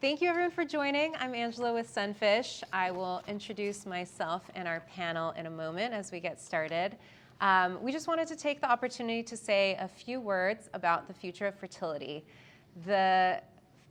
Thank you everyone for joining. I'm Angela with Sunfish. I will introduce myself and our panel in a moment as we get started. We just wanted to take the opportunity to say a few words about the future of fertility. The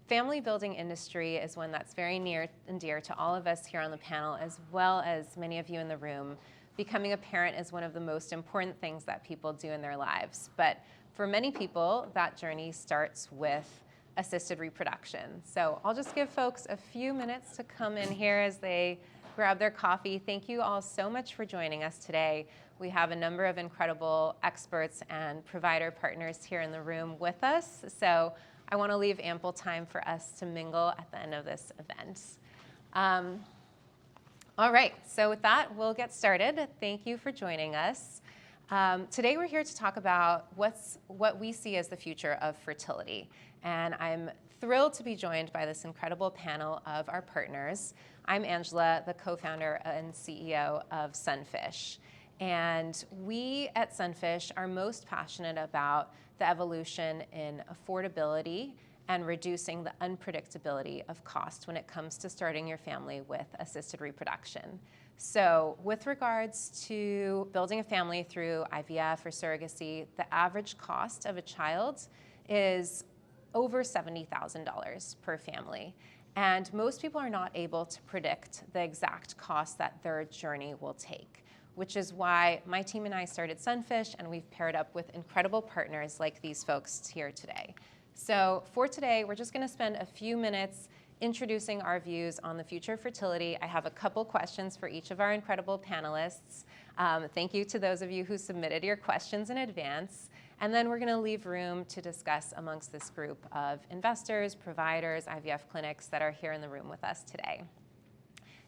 family building industry is one that's very near and dear to all of us here on the panel, as well as many of you in the room. Becoming a parent is one of the most important things that people do in their lives. But for many people, that journey starts with assisted reproduction. So I'll just give folks a few minutes to come in here as they grab their coffee. Thank you all so much for joining us today. We have a number of incredible experts and provider partners here in the room with us. So I want to leave ample time for us to mingle at the end of this event. All right, so with that, we'll get started. Thank you for joining us. Today we're here to talk about what we see as the future of fertility. And I'm thrilled to be joined by this incredible panel of our partners. I'm Angela, the co-founder and CEO of Sunfish. And we at Sunfish are most passionate about the evolution in affordability and reducing the unpredictability of cost when it comes to starting your family with assisted reproduction. So with regards to building a family through IVF or surrogacy, the average cost of a child is over $70,000 per family. And most people are not able to predict the exact cost that their journey will take, which is why my team and I started Sunfish, and we've paired up with incredible partners like these folks here today. So for today, we're just going to spend a few minutes introducing our views on the future of fertility. I have a couple questions for each of our incredible panelists. Thank you to those of you who submitted your questions in advance. And then we're going to leave room to discuss amongst this group of investors, providers, IVF clinics that are here in the room with us today.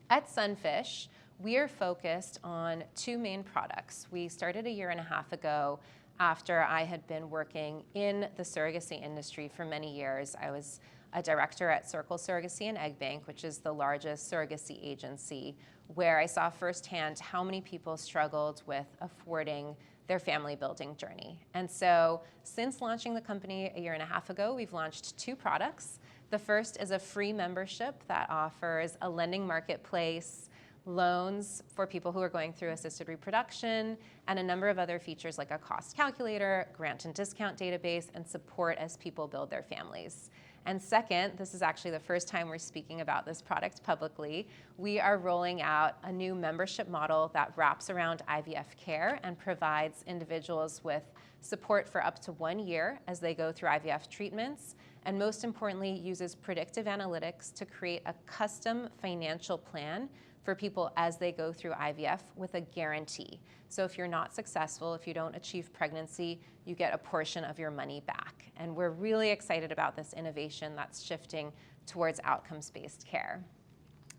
At Sunfish, we are focused on two main products. We started a year and a half ago after I had been working in the surrogacy industry for many years. I was a director at Circle Surrogacy and Egg Bank, which is the largest surrogacy agency, where I saw firsthand how many people struggled with affording their family building journey. And so since launching the company a year and a half ago, we've launched two products. The first is a free membership that offers a lending marketplace, loans for people who are going through assisted reproduction, and a number of other features like a cost calculator, grant and discount database, and support as people build their families. And second, this is actually the first time we're speaking about this product publicly, we are rolling out a new membership model that wraps around IVF care and provides individuals with support for up to 1 year as they go through IVF treatments, and most importantly, uses predictive analytics to create a custom financial plan for people as they go through IVF with a guarantee. So if you're not successful, if you don't achieve pregnancy, you get a portion of your money back. And we're really excited about this innovation that's shifting towards outcomes-based care.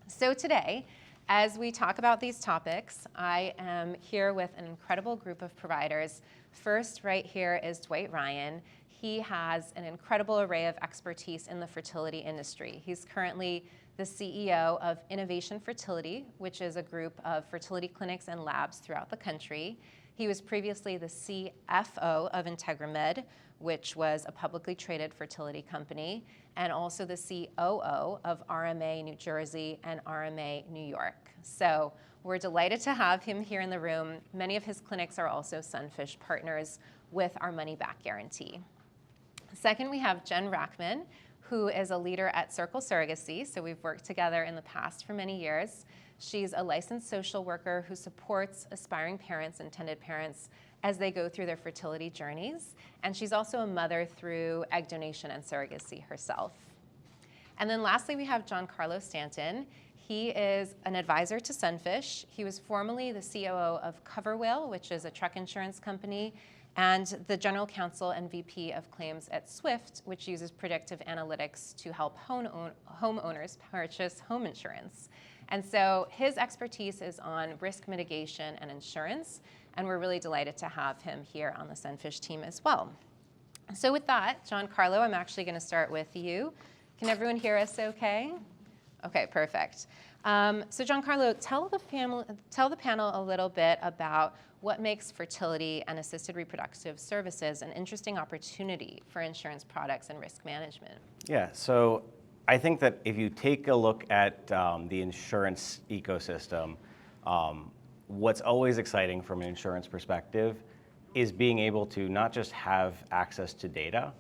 So today, as we talk about these topics, I am here with an incredible group of providers. First, right here is Dwight Ryan. He has an incredible array of expertise in the fertility industry. He's currently the CEO of Innovation Fertility, which is a group of fertility clinics and labs throughout the country. He was previously the CFO of IntegraMed, which was a publicly traded fertility company, and also the COO of RMA New Jersey and RMA New York. So we're delighted to have him here in the room. Many of his clinics are also Sunfish partners with our money-back guarantee. Second, we have Jen Rachman, who is a leader at Circle Surrogacy. So we've worked together in the past for many years. She's a licensed social worker who supports aspiring parents, intended parents, as they go through their fertility journeys. And she's also a mother through egg donation and surrogacy herself. And then lastly, we have Giancarlo Stanton. He is an advisor to Sunfish. He was formerly the COO of CoverWhale, which is a truck insurance company, and the general counsel and VP of claims at Swift, which uses predictive analytics to help homeowners purchase home insurance. And so his expertise is on risk mitigation and insurance, and we're really delighted to have him here on the Sunfish team as well. So with that, Giancarlo, I'm actually going to start with you. Can everyone hear us okay? Okay, perfect. So Giancarlo, tell the panel a little bit about what makes fertility and assisted reproductive services an interesting opportunity for insurance products and risk management. Yeah, so I think that if you take a look at the insurance ecosystem, what's always exciting from an insurance perspective is being able to not just have access to data,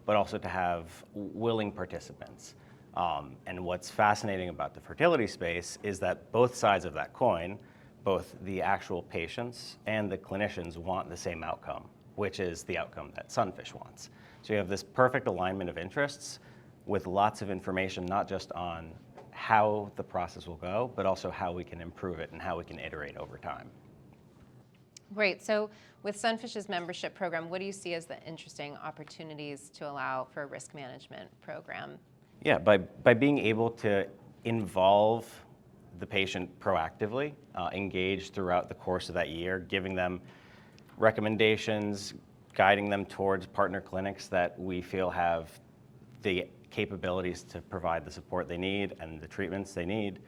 but also to have willing participants. And what's fascinating about the fertility space is that both sides of that coin, both the actual patients and the clinicians, want the same outcome, which is the outcome that Sunfish wants. So you have this perfect alignment of interests with lots of information, not just on how the process will go, but also how we can improve it and how we can iterate over time. Great. So with Sunfish's membership program, what do you see as the interesting opportunities to allow for a risk management program? Yeah, by being able to involve the patient proactively, engage throughout the course of that year, giving them recommendations, guiding them towards partner clinics that we feel have the capabilities to provide the support they need and the treatments they need,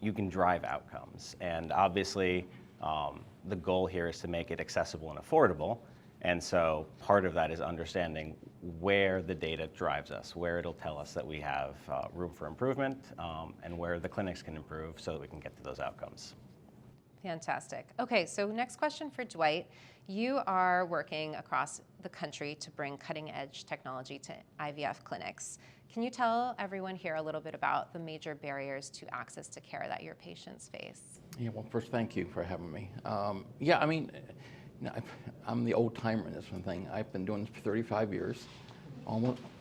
you can drive outcomes. And obviously, the goal here is to make it accessible and affordable. And so part of that is understanding where the data drives us, where it'll tell us that we have room for improvement, and where the clinics can improve so that we can get to those outcomes. Fantastic. Okay, so next question for Dwight. You are working across the country to bring cutting-edge technology to IVF clinics. Can you tell everyone here a little bit about the major barriers to access to care that your patients face? Yeah, well, first, thank you for having me. I'm the old timer in this one thing. I've been doing this for 35 years.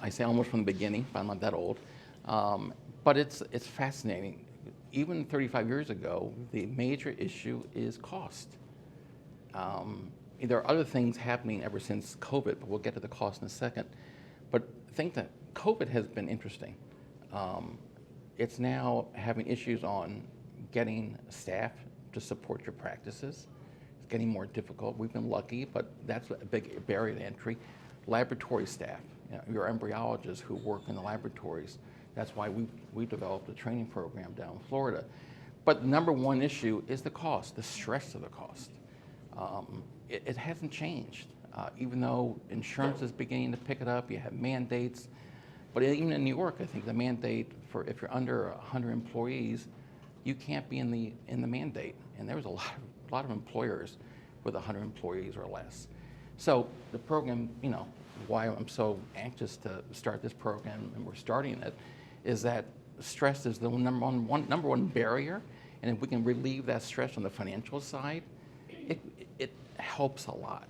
I say almost from the beginning, but I'm not that old. But it's fascinating. Even 35 years ago, the major issue is cost. There are other things happening ever since COVID, but we'll get to the cost in a second. But I think that COVID has been interesting. It's now having issues on getting staff to support your practices. It's getting more difficult. We've been lucky, but that's a big barrier to entry. Laboratory staff, your embryologists who work in the laboratories. That's why we developed a training program down in Florida. But the number one issue is the cost, the stress of the cost. It hasn't changed. Even though insurance is beginning to pick it up, you have mandates. But even in New York, I think the mandate for if you're under 100 employees, you can't be in the mandate. And there's a lot of employers with 100 employees or less. So the program, why I'm so anxious to start this program, and we're starting it, is that stress is the number one barrier. And if we can relieve that stress on the financial side, it helps a lot.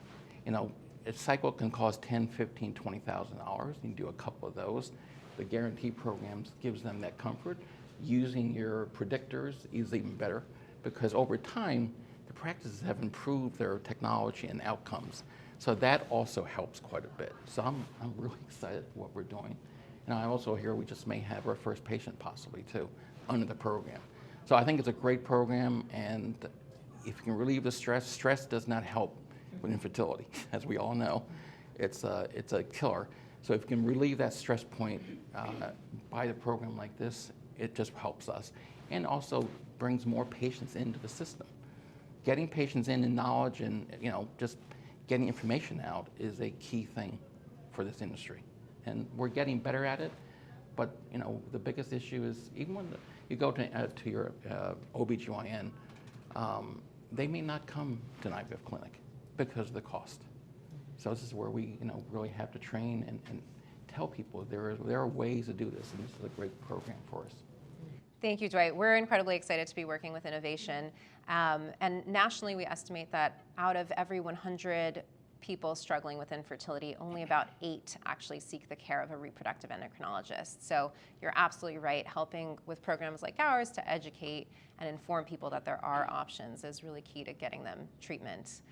A cycle can cost $10,000, $15,000, $20,000. You can do a couple of those. The guarantee programs gives them that comfort. Using your predictors is even better because over time, the practices have improved their technology and outcomes. So that also helps quite a bit. So I'm really excited for what we're doing. And I also hear we just may have our first patient possibly too under the program. So I think it's a great program, and if you can relieve the stress does not help with infertility, as we all know. It's a killer. So if you can relieve that stress point by the program like this, it just helps us. And also brings more patients into the system. Getting patients in knowledge and just getting information out is a key thing for this industry. And we're getting better at it, but the biggest issue is even when you go to your OBGYN, they may not come to an IVF clinic because of the cost. So this is where we really have to train and tell people there are ways to do this, and this is a great program for us. Thank you, Dwight. We're incredibly excited to be working with Innovation. And nationally, we estimate that out of every 100 people struggling with infertility, only about 8 actually seek the care of a reproductive endocrinologist. So you're absolutely right. Helping with programs like ours to educate and inform people that there are options is really key to getting them treatment.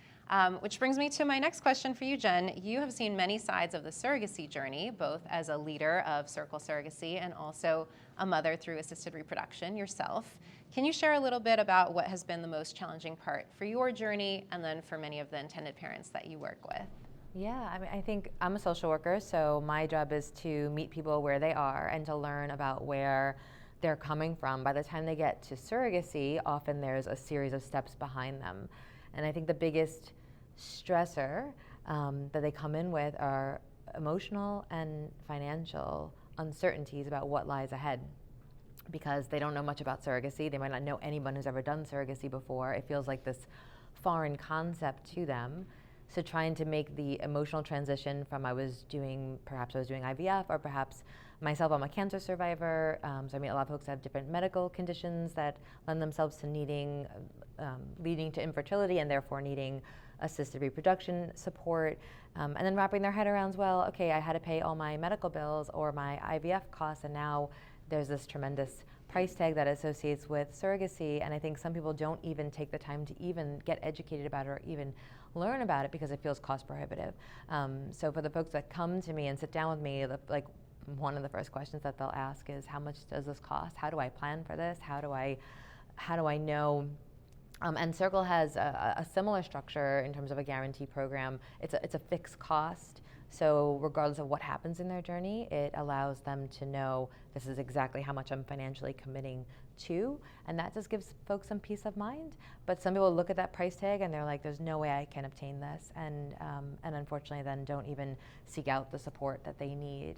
Which brings me to my next question for you, Jen. You have seen many sides of the surrogacy journey, both as a leader of Circle Surrogacy and also a mother through assisted reproduction yourself. Can you share a little bit about what has been the most challenging part for your journey and then for many of the intended parents that you work with? Yeah, I think I'm a social worker, so my job is to meet people where they are and to learn about where they're coming from. By the time they get to surrogacy, often there's a series of steps behind them. And I think the biggest stressor that they come in with are emotional and financial uncertainties about what lies ahead, because they don't know much about surrogacy. They might not know anyone who's ever done surrogacy before. It feels like this foreign concept to them. So trying to make the emotional transition from perhaps I was doing IVF, or perhaps myself, I'm a cancer survivor. So I meet a lot of folks that have different medical conditions that lend themselves to leading to infertility, and therefore needing assisted reproduction support. And then wrapping their head around, well, okay, I had to pay all my medical bills or my IVF costs, and now there's this tremendous price tag that associates with surrogacy. And I think some people don't even take the time to even get educated about it or even learn about it because it feels cost prohibitive. So for the folks that come to me and sit down with me, like one of the first questions that they'll ask is, how much does this cost? How do I plan for this? How do I know? And Circle has a similar structure in terms of a guarantee program. It's a fixed cost. So regardless of what happens in their journey, it allows them to know this is exactly how much I'm financially committing to, and that just gives folks some peace of mind. But some people look at that price tag and they're like, there's no way I can obtain this, and unfortunately then don't even seek out the support that they need.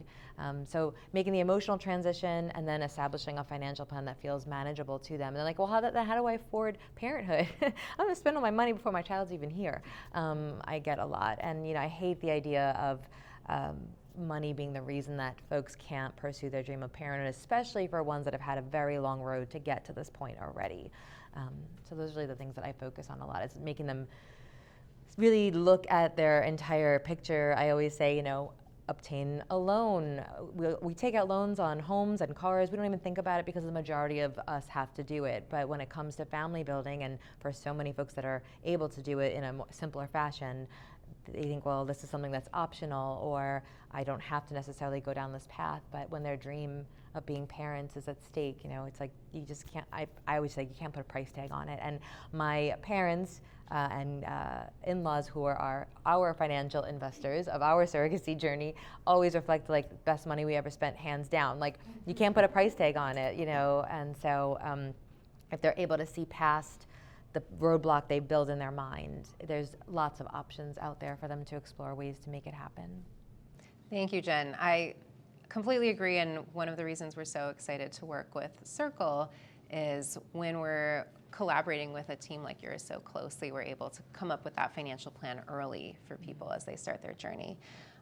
So making the emotional transition and then establishing a financial plan that feels manageable to them. And they're like, well, how do I afford parenthood? I'm gonna spend all my money before my child's even here. I get a lot, and I hate the idea of money being the reason that folks can't pursue their dream of parenthood, especially for ones that have had a very long road to get to this point already. So those are really the things that I focus on a lot, is making them really look at their entire picture. I always say, obtain a loan. We take out loans on homes and cars. We don't even think about it because the majority of us have to do it. But when it comes to family building, and for so many folks that are able to do it in a more simpler fashion, they think, well, this is something that's optional, or I don't have to necessarily go down this path. But when their dream of being parents is at stake, it's like you just can't, I always say you can't put a price tag on it. And my parents and in-laws, who are our financial investors of our surrogacy journey, always reflect like best money we ever spent, hands down. Like, you can't put a price tag on it, and so if they're able to see past the roadblock they build in their mind, there's lots of options out there for them to explore ways to make it happen. Thank you, Jen. I completely agree, and one of the reasons we're so excited to work with Circle is when we're collaborating with a team like yours so closely, we're able to come up with that financial plan early for people as they start their journey.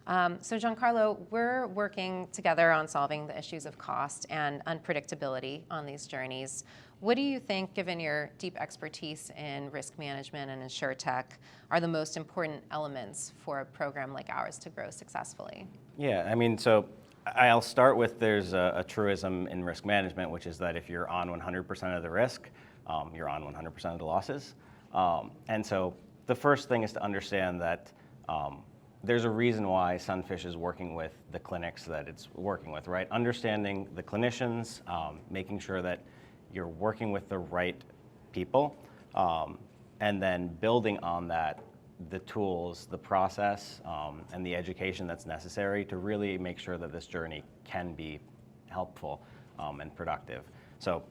So Giancarlo, we're working together on solving the issues of cost and unpredictability on these journeys. What do you think, given your deep expertise in risk management and insurtech, are the most important elements for a program like ours to grow successfully? Yeah, so I'll start with, there's a truism in risk management, which is that if you're on 100% of the risk, you're on 100% of the losses. And so the first thing is to understand that there's a reason why Sunfish is working with the clinics that it's working with, right? Understanding the clinicians, making sure that you're working with the right people, and then building on that the tools, the process, and the education that's necessary to really make sure that this journey can be helpful and productive. So,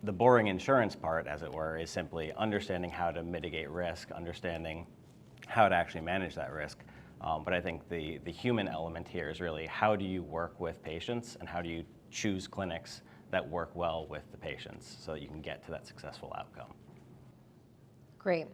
the boring insurance part, as it were, is simply understanding how to mitigate risk, understanding how to actually manage that risk. But I think the human element here is really, how do you work with patients, and how do you choose clinics that work well with the patients so that you can get to that successful outcome. Great.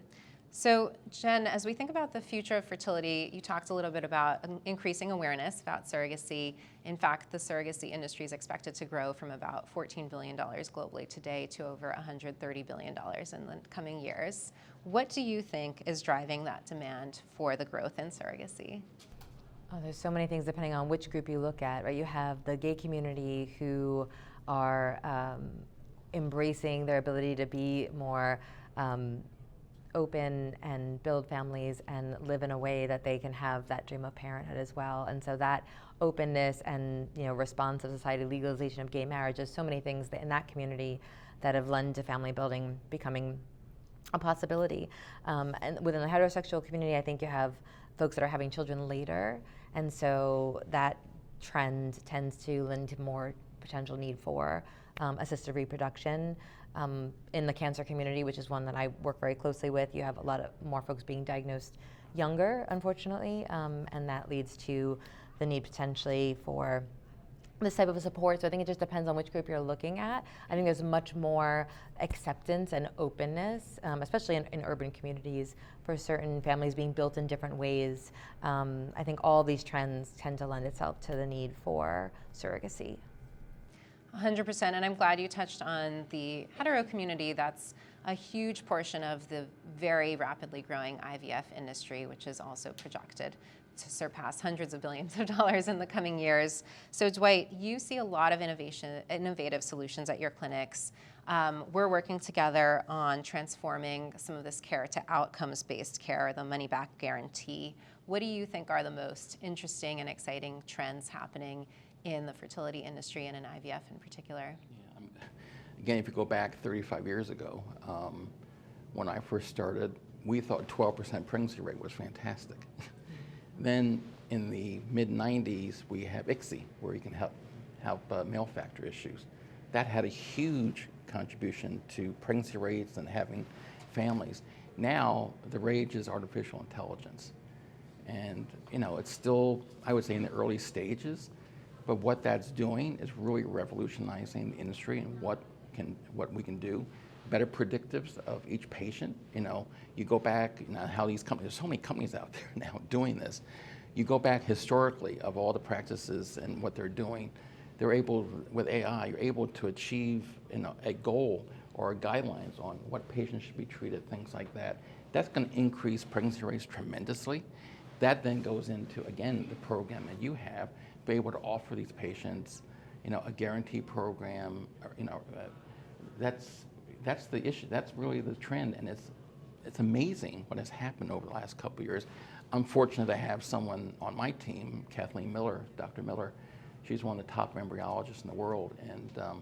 So Jen, as we think about the future of fertility, you talked a little bit about increasing awareness about surrogacy. In fact, the surrogacy industry is expected to grow from about $14 billion globally today to over $130 billion in the coming years. What do you think is driving that demand for the growth in surrogacy? Oh, there's so many things depending on which group you look at, right? You have the gay community who are embracing their ability to be more open and build families and live in a way that they can have that dream of parenthood as well. And so that openness and response of society, legalization of gay marriage, there's so many things in that community that have led to family building becoming a possibility. And within the heterosexual community, I think you have folks that are having children later, and so that trend tends to lend to more potential need for assisted reproduction. In the cancer community, which is one that I work very closely with, you have a lot of more folks being diagnosed younger, unfortunately, and that leads to the need potentially for this type of support. So I think it just depends on which group you're looking at. I think there's much more acceptance and openness, especially in urban communities, for certain families being built in different ways. I think all these trends tend to lend itself to the need for surrogacy. 100%, and I'm glad you touched on the hetero community. That's a huge portion of the very rapidly growing IVF industry, which is also projected to surpass hundreds of billions of dollars in the coming years. So Dwight, you see a lot of innovative solutions at your clinics. We're working together on transforming some of this care to outcomes-based care, the money-back guarantee. What do you think are the most interesting and exciting trends happening in the fertility industry and in IVF in particular? Yeah, again, if you go back 35 years ago, when I first started, we thought 12% pregnancy rate was fantastic. Then in the mid-90s, we have ICSI, where you can help male factor issues. That had a huge contribution to pregnancy rates and having families. Now, the rage is artificial intelligence. And, it's still, I would say, in the early stages, but what that's doing is really revolutionizing the industry and what we can do. Better predictives of each patient. You go back, how these companies, there's so many companies out there now doing this. You go back historically of all the practices and what they're doing, they're able, with AI, you're able to achieve a goal or guidelines on what patients should be treated, things like that. That's going to increase pregnancy rates tremendously. That then goes into, again, the program that you have, be able to offer these patients, a guarantee program, or, that's the issue. That's really the trend, and it's amazing what has happened over the last couple of years. I'm fortunate to have someone on my team, Kathleen Miller, Dr. Miller. She's one of the top embryologists in the world, and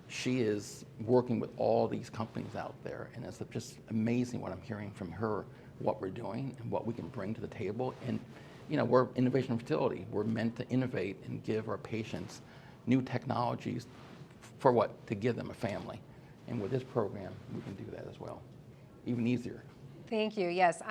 she is working with all these companies out there, and it's just amazing what I'm hearing from her, what we're doing and what we can bring to the table. And we're innovation and fertility. We're meant to innovate and give our patients new technologies for what? To give them a family. And with this program, we can do that as well, even easier. Thank you. Yes,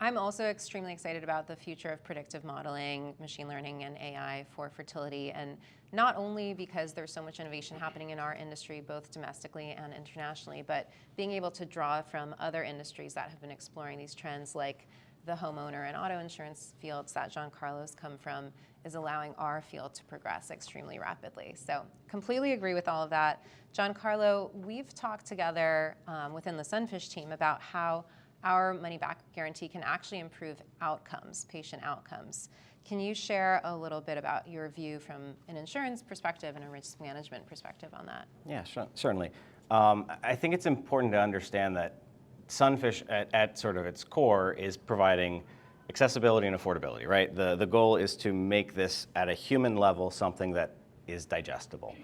I'm also extremely excited about the future of predictive modeling, machine learning, and AI for fertility. And not only because there's so much innovation happening in our industry, both domestically and internationally, but being able to draw from other industries that have been exploring these trends, like the homeowner and auto insurance fields that Giancarlo's come from, is allowing our field to progress extremely rapidly. So completely agree with all of that. Giancarlo, we've talked together within the Sunfish team about how our money-back guarantee can actually improve outcomes, patient outcomes. Can you share a little bit about your view from an insurance perspective and a risk management perspective on that? Yeah, certainly. I think it's important to understand that Sunfish, at sort of its core, is providing accessibility and affordability, right? The goal is to make this, at a human level, something that is digestible.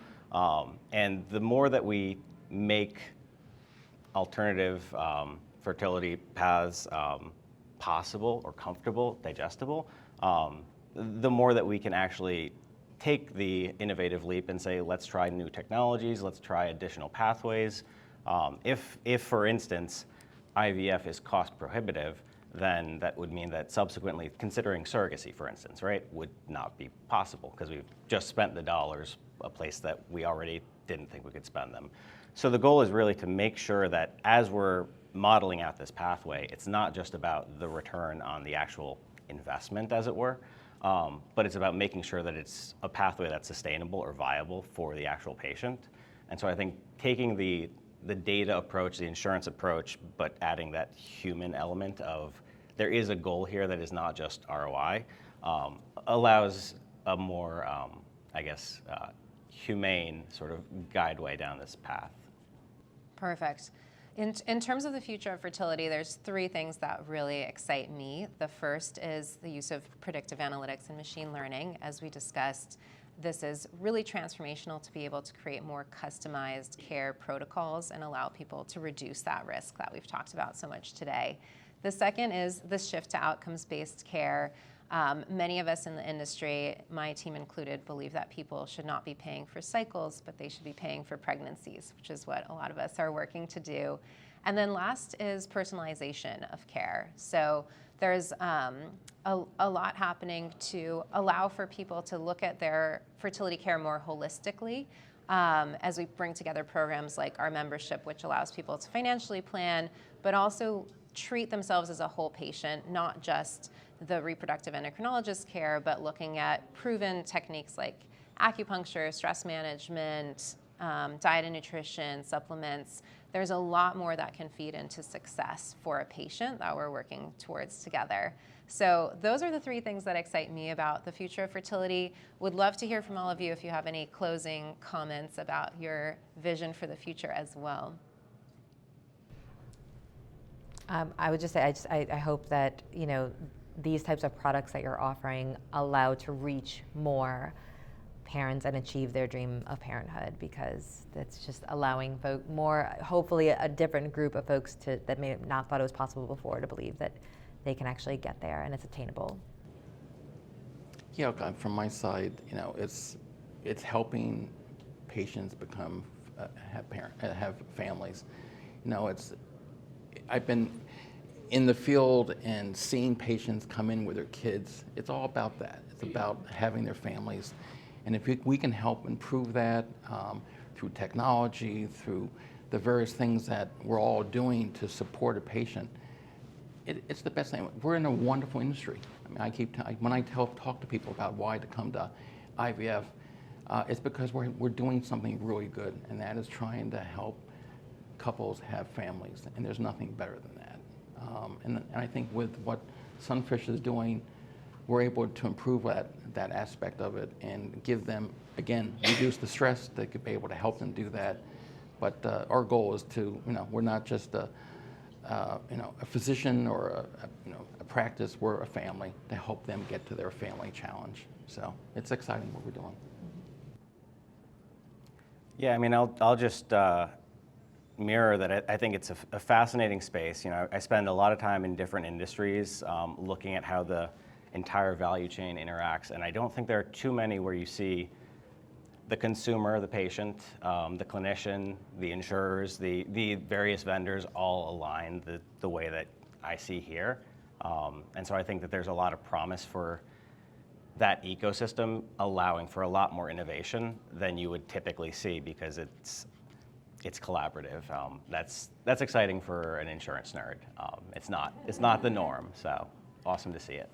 And the more that we make alternative fertility paths possible or comfortable, digestible, the more that we can actually take the innovative leap and say, let's try new technologies, let's try additional pathways. If, for instance, IVF is cost prohibitive, then that would mean that subsequently considering surrogacy, for instance, right, would not be possible because we've just spent the dollars a place that we already didn't think we could spend them. So the goal is really to make sure that as we're modeling out this pathway, it's not just about the return on the actual investment, as it were, but it's about making sure that it's a pathway that's sustainable or viable for the actual patient. And so I think taking the data approach, the insurance approach, but adding that human element of there is a goal here that is not just ROI, allows a more, humane sort of guideway down this path. Perfect. In terms of the future of fertility, there's three things that really excite me. The first is the use of predictive analytics and machine learning. As we discussed, this is really transformational to be able to create more customized care protocols and allow people to reduce that risk that we've talked about so much today. The second is the shift to outcomes-based care. Many of us in the industry, my team included, believe that people should not be paying for cycles, but they should be paying for pregnancies, which is what a lot of us are working to do. And then last is personalization of care. So there's a lot happening to allow for people to look at their fertility care more holistically, as we bring together programs like our membership, which allows people to financially plan, but also treat themselves as a whole patient, not just the reproductive endocrinologist care, but looking at proven techniques like acupuncture, stress management, diet and nutrition, supplements. There's a lot more that can feed into success for a patient that we're working towards together. So those are the three things that excite me about the future of fertility. Would love to hear from all of you if you have any closing comments about your vision for the future as well. I would just say, I hope that, these types of products that you're offering allow to reach more parents and achieve their dream of parenthood, because that's just allowing more, hopefully a different group of folks that may have not thought it was possible before to believe that they can actually get there and it's attainable. Yeah, from my side, it's helping patients become have families. I've been in the field and seeing patients come in with their kids. It's all about that. It's about having their families. And if we can help improve that through technology, through the various things that we're all doing to support a patient, it's the best thing. We're in a wonderful industry. I mean, when I talk to people about why to come to IVF, it's because we're doing something really good, and that is trying to help couples have families, and there's nothing better than that. And I think with what Sunfish is doing, we're able to improve that aspect of it and give them, again, reduce the stress. They could be able to help them do that. But our goal is to, we're not just a physician or a practice. We're a family to help them get to their family challenge. So it's exciting what we're doing. Yeah, I mean, I'll just mirror that. I think it's a fascinating space. I spend a lot of time in different industries looking at how the entire value chain interacts, and I don't think there are too many where you see the consumer, the patient, the clinician, the insurers, the various vendors all aligned the way that I see here. And so I think that there's a lot of promise for that ecosystem allowing for a lot more innovation than you would typically see, because it's collaborative. That's exciting for an insurance nerd. It's not the norm, so awesome to see it.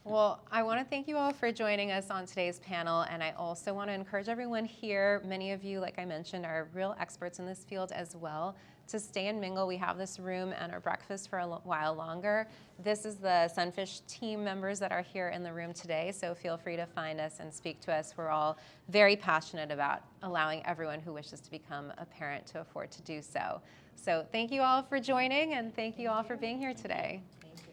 Well, I want to thank you all for joining us on today's panel, and I also want to encourage everyone here, many of you, like I mentioned, are real experts in this field as well, to stay and mingle. We have this room and our breakfast for a while longer. This is the Sunfish team members that are here in the room today, so feel free to find us and speak to us. We're all very passionate about allowing everyone who wishes to become a parent to afford to do so. So thank you all for joining, and thank you all for being here today. Thank you.